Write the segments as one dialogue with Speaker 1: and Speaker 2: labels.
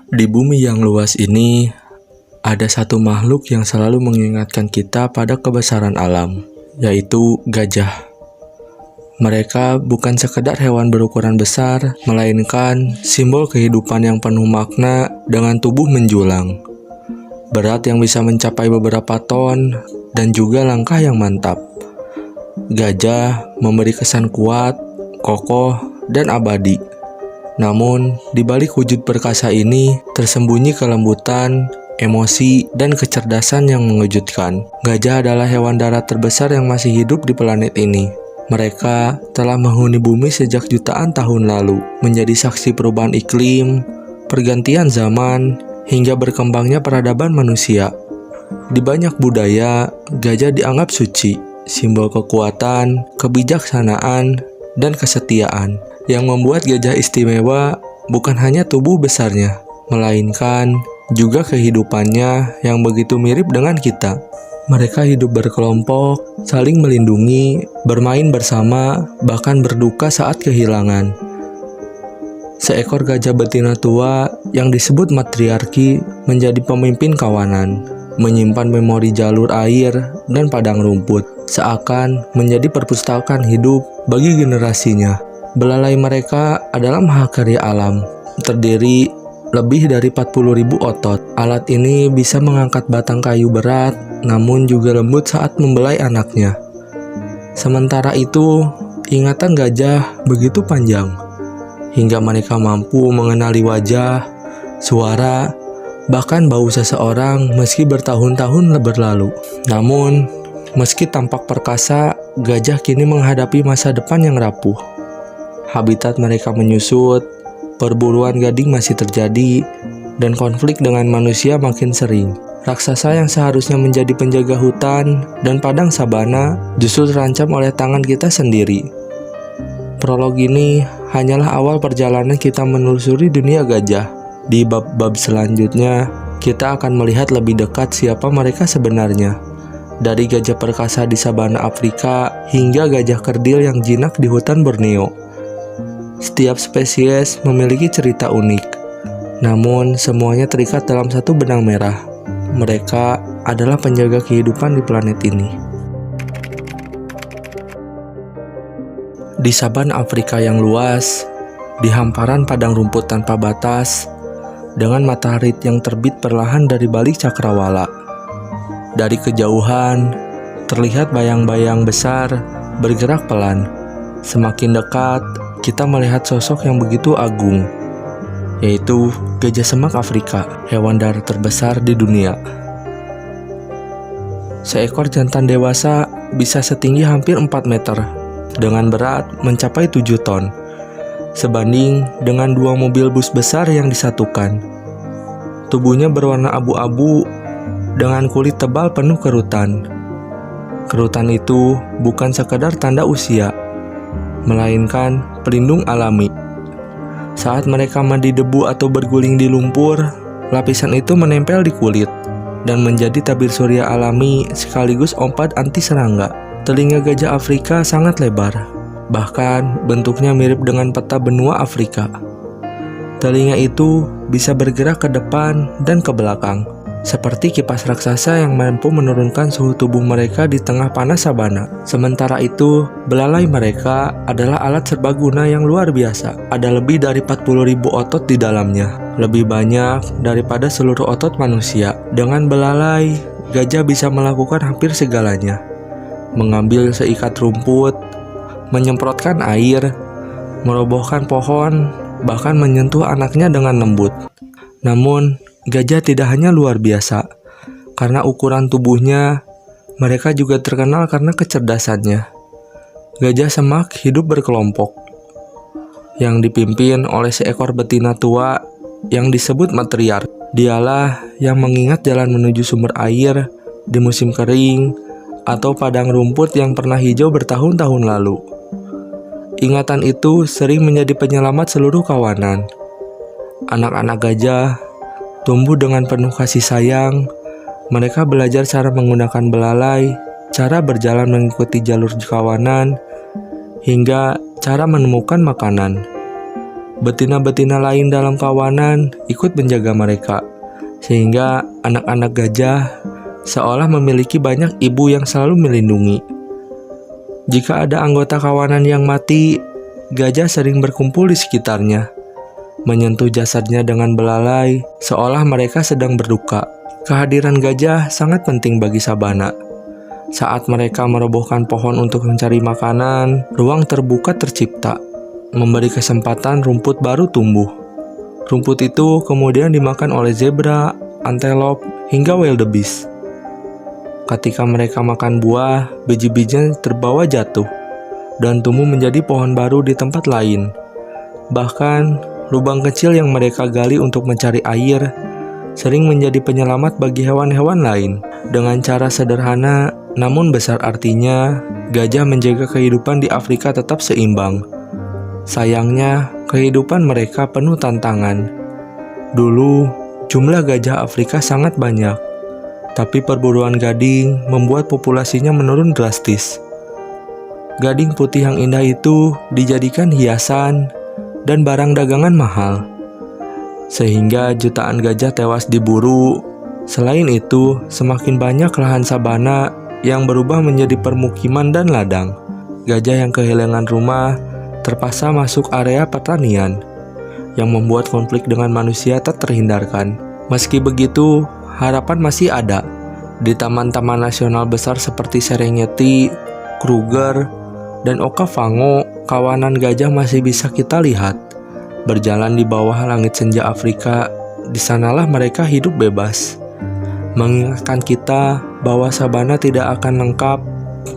Speaker 1: Di bumi yang luas ini, ada satu makhluk yang selalu mengingatkan kita pada kebesaran alam, yaitu gajah. Mereka bukan sekedar hewan berukuran besar, melainkan simbol kehidupan yang penuh makna dengan tubuh menjulang, berat yang bisa mencapai beberapa ton, dan juga langkah yang mantap. Gajah memberi kesan kuat, kokoh, dan abadi. Namun, di balik wujud perkasa ini, tersembunyi kelembutan, emosi, dan kecerdasan yang mengejutkan. Gajah adalah hewan darat terbesar yang masih hidup di planet ini. Mereka telah menghuni bumi sejak jutaan tahun lalu, menjadi saksi perubahan iklim, pergantian zaman, hingga berkembangnya peradaban manusia. Di banyak budaya, gajah dianggap suci, simbol kekuatan, kebijaksanaan, dan kesetiaan. Yang membuat gajah istimewa bukan hanya tubuh besarnya, melainkan juga kehidupannya yang begitu mirip dengan kita. Mereka hidup berkelompok, saling melindungi, bermain bersama, bahkan berduka saat kehilangan. Seekor gajah betina tua yang disebut matriarki menjadi pemimpin kawanan, menyimpan memori jalur air dan padang rumput, seakan menjadi perpustakaan hidup bagi generasinya. Belalai mereka adalah mahakarya alam, terdiri lebih dari 40.000 otot. Alat ini bisa mengangkat batang kayu berat, namun juga lembut saat membelai anaknya. Sementara itu, ingatan gajah begitu panjang, hingga mereka mampu mengenali wajah, suara, bahkan bau seseorang meski bertahun-tahun berlalu. Namun, meski tampak perkasa, gajah kini menghadapi masa depan yang rapuh. Habitat mereka menyusut, perburuan gading masih terjadi, dan konflik dengan manusia makin sering. Raksasa yang seharusnya menjadi penjaga hutan dan padang sabana justru terancam oleh tangan kita sendiri. Prolog ini hanyalah awal perjalanan kita menelusuri dunia gajah. Di bab-bab selanjutnya, kita akan melihat lebih dekat siapa mereka sebenarnya. Dari gajah perkasa di sabana Afrika hingga gajah kerdil yang jinak di hutan Borneo. Setiap spesies memiliki cerita unik, namun semuanya terikat dalam satu benang merah. Mereka adalah penjaga kehidupan di planet ini. Di sabana Afrika yang luas, di hamparan padang rumput tanpa batas, dengan matahari yang terbit perlahan dari balik cakrawala. Dari kejauhan, terlihat bayang-bayang besar bergerak pelan. Semakin dekat, kita melihat sosok yang begitu agung, yaitu gajah semak Afrika, hewan darat terbesar di dunia. Seekor jantan dewasa bisa setinggi hampir 4 meter, dengan berat mencapai 7 ton, sebanding dengan 2 mobil bus besar yang disatukan. Tubuhnya berwarna abu-abu dengan kulit tebal penuh kerutan. Kerutan itu bukan sekadar tanda usia, melainkan pelindung alami. Saat mereka mandi debu atau berguling di lumpur, lapisan itu menempel di kulit dan menjadi tabir surya alami sekaligus obat anti serangga. Telinga gajah Afrika sangat lebar, bahkan bentuknya mirip dengan peta benua Afrika. Telinga itu bisa bergerak ke depan dan ke belakang, seperti kipas raksasa yang mampu menurunkan suhu tubuh mereka di tengah panas sabana. Sementara itu, belalai mereka adalah alat serbaguna yang luar biasa. Ada lebih dari 40.000 otot di dalamnya, lebih banyak daripada seluruh otot manusia. Dengan belalai, gajah bisa melakukan hampir segalanya. Mengambil seikat rumput, menyemprotkan air, merobohkan pohon, bahkan menyentuh anaknya dengan lembut. Namun, gajah tidak hanya luar biasa, karena ukuran tubuhnya, mereka juga terkenal karena kecerdasannya. Gajah semak hidup berkelompok, yang dipimpin oleh seekor betina tua yang disebut matriark. Dialah yang mengingat jalan menuju sumber air di musim kering, atau padang rumput yang pernah hijau bertahun-tahun lalu. Ingatan itu sering menjadi penyelamat seluruh kawanan. Anak-anak gajah tumbuh dengan penuh kasih sayang. Mereka belajar cara menggunakan belalai, cara berjalan mengikuti jalur kawanan, hingga cara menemukan makanan. Betina-betina lain dalam kawanan ikut menjaga mereka, sehingga anak-anak gajah seolah memiliki banyak ibu yang selalu melindungi. Jika ada anggota kawanan yang mati, gajah sering berkumpul di sekitarnya, menyentuh jasadnya dengan belalai, seolah mereka sedang berduka. Kehadiran gajah sangat penting bagi sabana. Saat mereka merobohkan pohon untuk mencari makanan, ruang terbuka tercipta, memberi kesempatan rumput baru tumbuh. Rumput itu kemudian dimakan oleh zebra, antelop, hingga wildebeest. Ketika mereka makan buah, biji-bijinya terbawa jatuh dan tumbuh menjadi pohon baru di tempat lain. Bahkan, lubang kecil yang mereka gali untuk mencari air sering menjadi penyelamat bagi hewan-hewan lain. Dengan cara sederhana namun besar artinya, gajah menjaga kehidupan di Afrika tetap seimbang. Sayangnya, kehidupan mereka penuh tantangan. Dulu, jumlah gajah Afrika sangat banyak, tapi perburuan gading membuat populasinya menurun drastis. Gading putih yang indah itu dijadikan hiasan dan barang dagangan mahal, sehingga jutaan gajah tewas diburu. Selain itu, semakin banyak lahan sabana yang berubah menjadi permukiman dan ladang. Gajah yang kehilangan rumah terpaksa masuk area pertanian, yang membuat konflik dengan manusia tak terhindarkan. Meski begitu, harapan masih ada. Di taman-taman nasional besar seperti Serengeti, Kruger, dan Okavango, kawanan gajah masih bisa kita lihat. Berjalan di bawah langit senja Afrika, di sanalah mereka hidup bebas. Mengingatkan kita bahwa sabana tidak akan lengkap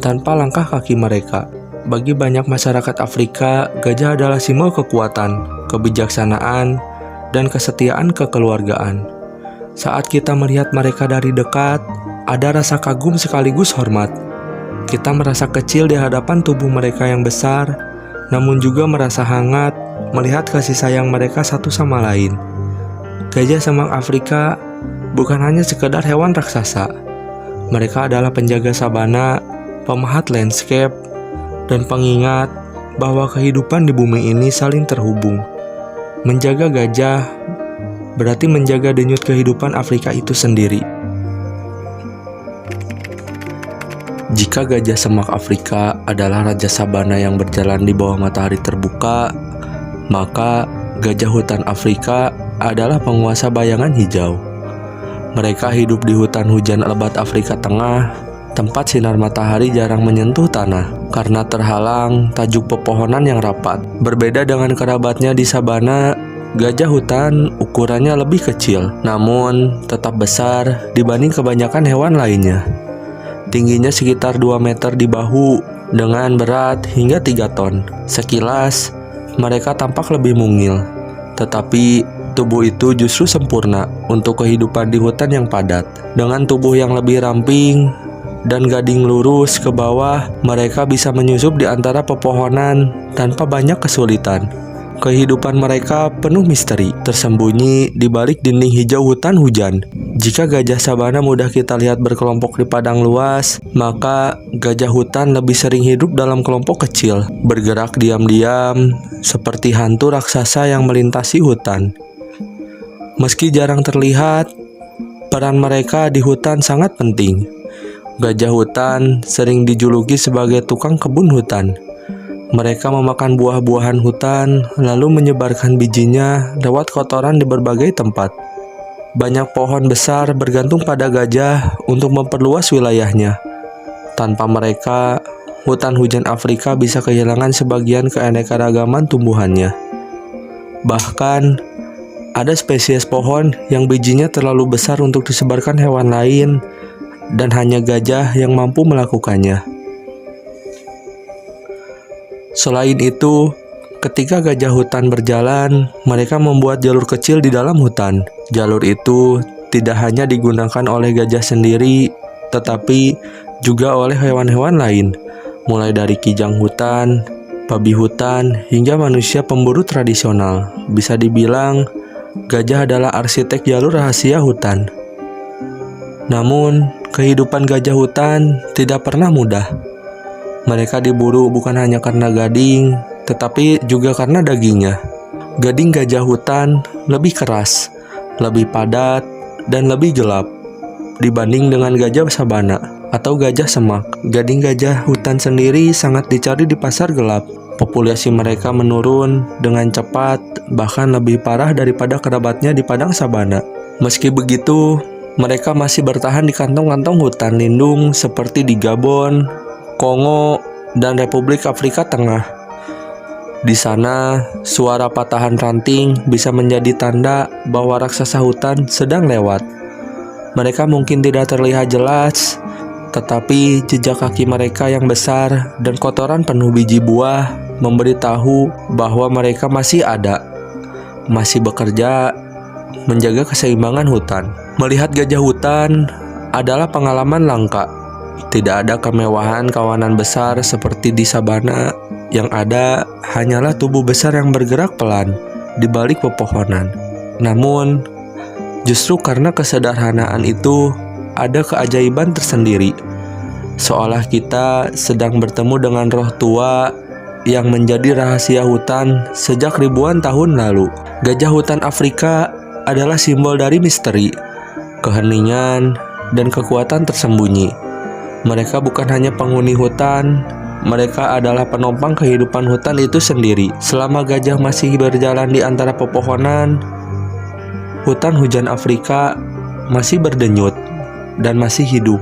Speaker 1: tanpa langkah kaki mereka. Bagi banyak masyarakat Afrika, gajah adalah simbol kekuatan, kebijaksanaan, dan kesetiaan kekeluargaan. Saat kita melihat mereka dari dekat, ada rasa kagum sekaligus hormat. Kita merasa kecil di hadapan tubuh mereka yang besar, namun juga merasa hangat melihat kasih sayang mereka satu sama lain. Gajah semak Afrika bukan hanya sekedar hewan raksasa. Mereka adalah penjaga sabana, pemahat landscape, dan pengingat bahwa kehidupan di bumi ini saling terhubung. Menjaga gajah berarti menjaga denyut kehidupan Afrika itu sendiri. Jika gajah semak Afrika adalah raja sabana yang berjalan di bawah matahari terbuka, maka gajah hutan Afrika adalah penguasa bayangan hijau. Mereka hidup di hutan hujan lebat Afrika Tengah, tempat sinar matahari jarang menyentuh tanah karena terhalang tajuk pepohonan yang rapat. Berbeda dengan kerabatnya di sabana, gajah hutan ukurannya lebih kecil, namun tetap besar dibanding kebanyakan hewan lainnya. Tingginya sekitar 2 meter di bahu dengan berat hingga 3 ton. Sekilas, mereka tampak lebih mungil, tetapi tubuh itu justru sempurna untuk kehidupan di hutan yang padat. Dengan tubuh yang lebih ramping dan gading lurus ke bawah, mereka bisa menyusup di antara pepohonan tanpa banyak kesulitan. Kehidupan mereka penuh misteri, tersembunyi di balik dinding hijau hutan hujan. Jika gajah sabana mudah kita lihat berkelompok di padang luas, maka gajah hutan lebih sering hidup dalam kelompok kecil, bergerak diam-diam seperti hantu raksasa yang melintasi hutan. Meski jarang terlihat, peran mereka di hutan sangat penting. Gajah hutan sering dijuluki sebagai tukang kebun hutan. Mereka memakan buah-buahan hutan, lalu menyebarkan bijinya lewat kotoran di berbagai tempat. Banyak pohon besar bergantung pada gajah untuk memperluas wilayahnya. Tanpa mereka, hutan hujan Afrika bisa kehilangan sebagian keanekaragaman tumbuhannya. Bahkan, ada spesies pohon yang bijinya terlalu besar untuk disebarkan hewan lain, dan hanya gajah yang mampu melakukannya. Selain itu, ketika gajah hutan berjalan, mereka membuat jalur kecil di dalam hutan. Jalur itu tidak hanya digunakan oleh gajah sendiri, tetapi juga oleh hewan-hewan lain, mulai dari kijang hutan, babi hutan, hingga manusia pemburu tradisional. Bisa dibilang, gajah adalah arsitek jalur rahasia hutan. Namun, kehidupan gajah hutan tidak pernah mudah. Mereka diburu bukan hanya karena gading, tetapi juga karena dagingnya. Gading gajah hutan lebih keras, lebih padat, dan lebih gelap dibanding dengan gajah sabana atau gajah semak. Gading gajah hutan sendiri sangat dicari di pasar gelap. Populasi mereka menurun dengan cepat, bahkan lebih parah daripada kerabatnya di padang sabana. Meski begitu, mereka masih bertahan di kantong-kantong hutan lindung seperti di Gabon, Kongo, dan Republik Afrika Tengah. Di sana, suara patahan ranting bisa menjadi tanda bahwa raksasa hutan sedang lewat. Mereka mungkin tidak terlihat jelas, tetapi jejak kaki mereka yang besar dan kotoran penuh biji buah memberitahu bahwa mereka masih ada, masih bekerja menjaga keseimbangan hutan. Melihat gajah hutan adalah pengalaman langka. Tidak ada kemewahan kawanan besar seperti di sabana. Yang ada hanyalah tubuh besar yang bergerak pelan di balik pepohonan. Namun, justru karena kesederhanaan itu ada keajaiban tersendiri. Seolah kita sedang bertemu dengan roh tua yang menjadi rahasia hutan sejak ribuan tahun lalu. Gajah hutan Afrika adalah simbol dari misteri, keheningan, dan kekuatan tersembunyi. Mereka bukan hanya penghuni hutan, mereka adalah penopang kehidupan hutan itu sendiri. Selama gajah masih berjalan di antara pepohonan, hutan hujan Afrika masih berdenyut dan masih hidup.